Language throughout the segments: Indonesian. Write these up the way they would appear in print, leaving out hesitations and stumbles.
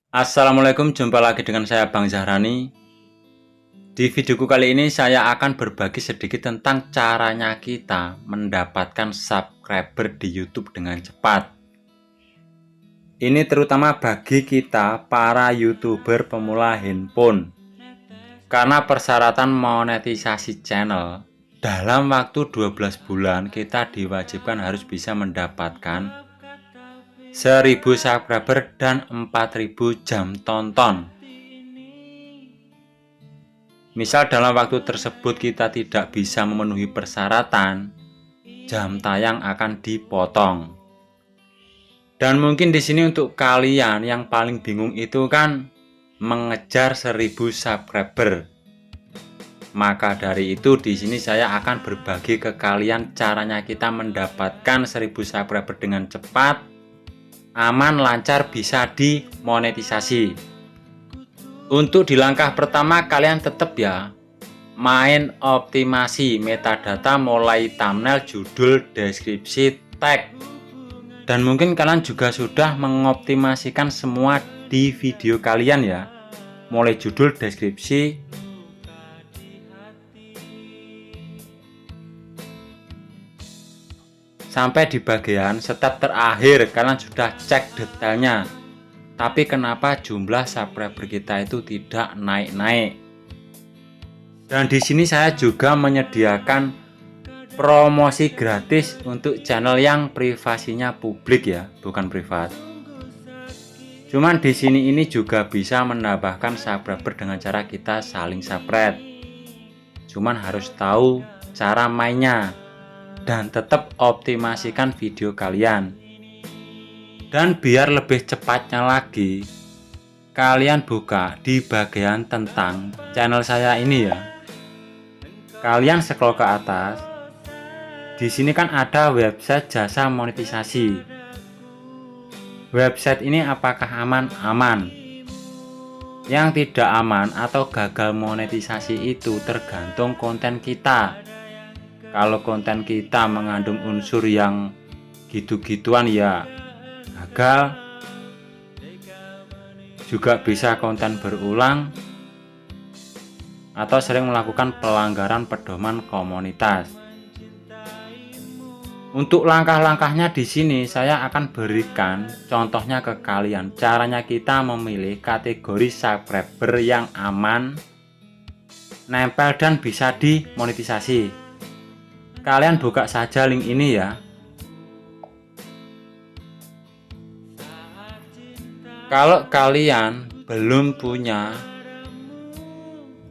Assalamualaikum, jumpa lagi dengan saya Bang Zahrani. Di videoku kali ini saya akan berbagi sedikit tentang caranya kita mendapatkan subscriber di YouTube dengan cepat. Ini terutama bagi kita para YouTuber pemula handphone. Karena persyaratan monetisasi channel dalam waktu 12 bulan kita diwajibkan harus bisa mendapatkan 1000 subscriber dan 4000 jam tonton. Misal dalam waktu tersebut kita tidak bisa memenuhi persyaratan, jam tayang akan dipotong. Dan mungkin di sini untuk kalian yang paling bingung itu kan mengejar 1000 subscriber. Maka dari itu di sini saya akan berbagi ke kalian caranya kita mendapatkan 1000 subscriber dengan cepat, aman, lancar, bisa dimonetisasi. Untuk di langkah pertama kalian tetap ya main optimasi metadata mulai thumbnail, judul, deskripsi, tag. Dan mungkin kalian juga sudah mengoptimasikan semua di video kalian ya. Mulai judul, deskripsi, sampai di bagian step terakhir kalian sudah cek detailnya. Tapi kenapa jumlah subscriber kita itu tidak naik-naik? Dan di sini saya juga menyediakan promosi gratis untuk channel yang privasinya publik ya, bukan privat. Cuman di sini ini juga bisa menambahkan subscriber dengan cara kita saling subscribe. Cuman harus tahu cara mainnya dan tetap optimasikan video kalian. Dan biar lebih cepatnya lagi, kalian buka di bagian tentang channel saya ini ya. Kalian scroll ke atas. Di sini kan ada website jasa monetisasi. Website ini apakah aman? Aman. Yang tidak aman atau gagal monetisasi itu tergantung konten kita. Kalau konten kita mengandung unsur yang gitu-gituan ya gagal, juga bisa konten berulang atau sering melakukan pelanggaran pedoman komunitas. Untuk langkah-langkahnya di sini saya akan berikan contohnya ke kalian. Caranya kita memilih kategori subscriber yang aman, nempel dan bisa dimonetisasi. Kalian buka saja link ini ya. Kalau kalian belum punya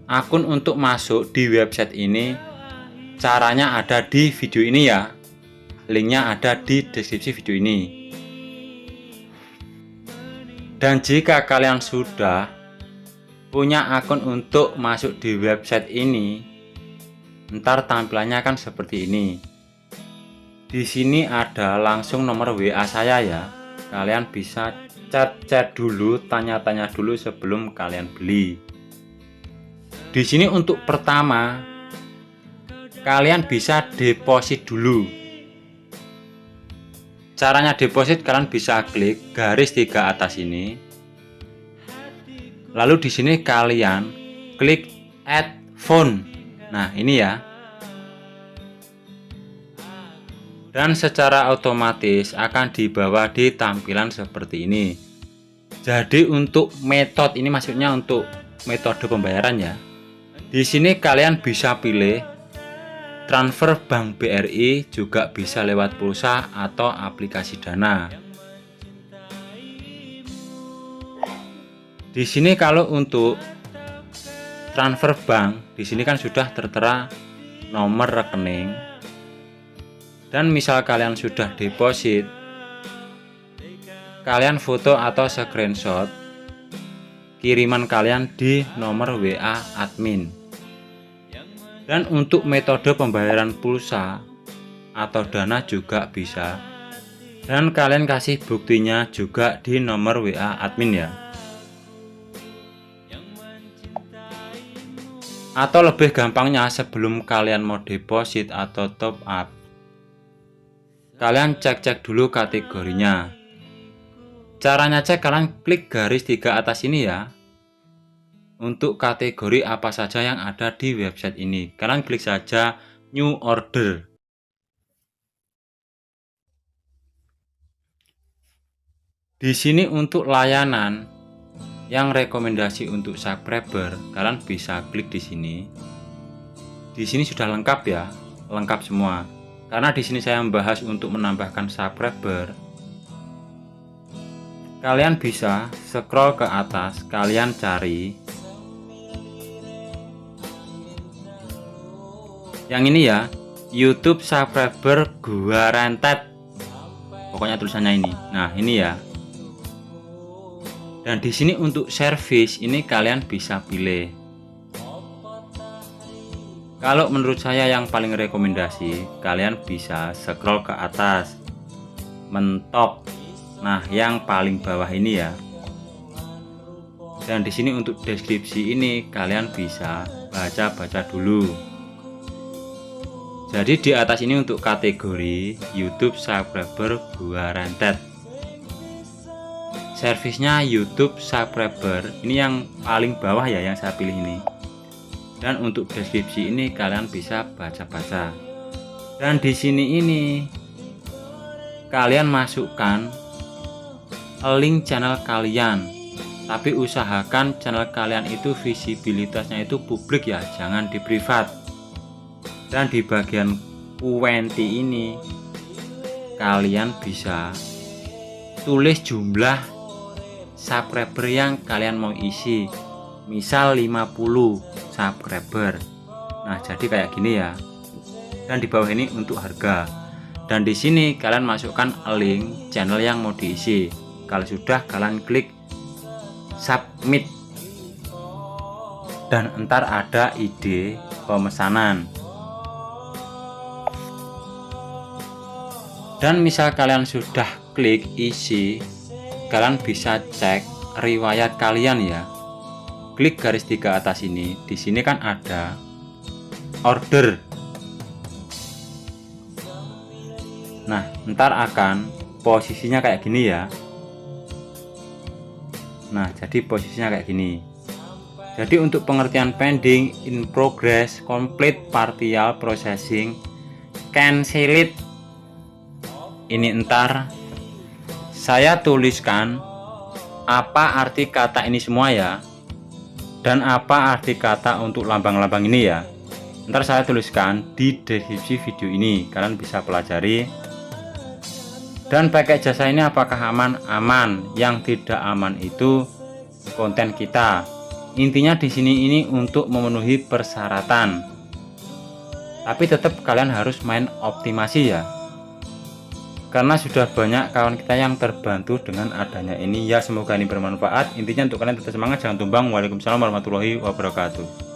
akun untuk masuk di website ini, caranya ada di video ini ya. Linknya ada di deskripsi video ini. Dan jika kalian sudah punya akun untuk masuk di website ini, ntar tampilannya kan seperti ini. Di sini ada langsung nomor WA saya ya. Kalian bisa chat dulu, tanya-tanya dulu sebelum kalian beli. Di sini untuk pertama, kalian bisa deposit dulu. Caranya deposit kalian bisa klik garis 3 atas ini. Lalu di sini kalian klik add phone. Nah, ini ya. Dan secara otomatis akan dibawa di tampilan seperti ini. Jadi untuk metode ini maksudnya untuk metode pembayaran ya. Di sini kalian bisa pilih transfer bank BRI, juga bisa lewat pulsa atau aplikasi Dana. Di sini kalau untuk transfer bank, di sini kan sudah tertera nomor rekening. Dan misal kalian sudah deposit, kalian foto atau screenshot kiriman kalian di nomor WA admin. Dan untuk metode pembayaran pulsa atau Dana juga bisa. Dan kalian kasih buktinya juga di nomor WA admin ya. Atau lebih gampangnya sebelum kalian mau deposit atau top up, kalian cek dulu kategorinya. Caranya cek, kalian klik garis 3 atas ini ya. Untuk kategori apa saja yang ada di website ini, kalian klik saja New Order. Di sini untuk layanan yang rekomendasi untuk subscriber, kalian bisa klik di sini. Di sini sudah lengkap ya, lengkap semua. Karena di sini saya membahas untuk menambahkan subscriber. Kalian bisa scroll ke atas, kalian cari yang ini ya, YouTube subscriber guaranteed. Pokoknya tulisannya ini. Nah, ini ya. Dan di sini untuk service ini kalian bisa pilih. Kalau menurut saya yang paling rekomendasi, kalian bisa scroll ke atas, mentok. Nah, yang paling bawah ini ya. Dan di sini untuk deskripsi ini kalian bisa baca-baca dulu. Jadi di atas ini untuk kategori YouTube subscriber guaranteed. Servisnya YouTube subscriber ini yang paling bawah ya, yang saya pilih ini. Dan untuk deskripsi ini kalian bisa baca-baca. Dan di sini ini kalian masukkan link channel kalian. Tapi usahakan channel kalian itu visibilitasnya itu publik ya, jangan di privat. Dan di bagian Q20 ini kalian bisa tulis jumlah subscriber yang kalian mau isi, misal 50 subscriber. Nah, jadi kayak gini ya. Dan di bawah ini untuk harga. Dan di sini kalian masukkan link channel yang mau diisi. Kalau sudah, kalian klik submit. Dan entar ada ide pemesanan. Dan misal kalian sudah klik isi, kalian bisa cek riwayat kalian ya. Klik garis 3 atas ini. Di sini kan ada order. Nah, ntar akan posisinya kayak gini ya. Nah, jadi posisinya kayak gini. Jadi untuk pengertian pending, in progress, complete, partial processing, cancel it. Ini entar saya tuliskan apa arti kata ini semua ya, dan apa arti kata untuk lambang-lambang ini ya. Ntar saya tuliskan di deskripsi video ini, kalian bisa pelajari. Dan pakai jasa ini apakah aman? Aman. Yang tidak aman itu konten kita. Intinya di sini ini untuk memenuhi persyaratan. Tapi tetap kalian harus main optimasi ya. Karena sudah banyak kawan kita yang terbantu dengan adanya ini ya. Semoga ini bermanfaat. Intinya untuk kalian tetap semangat, jangan tumbang. Waalaikumsalam warahmatullahi wabarakatuh.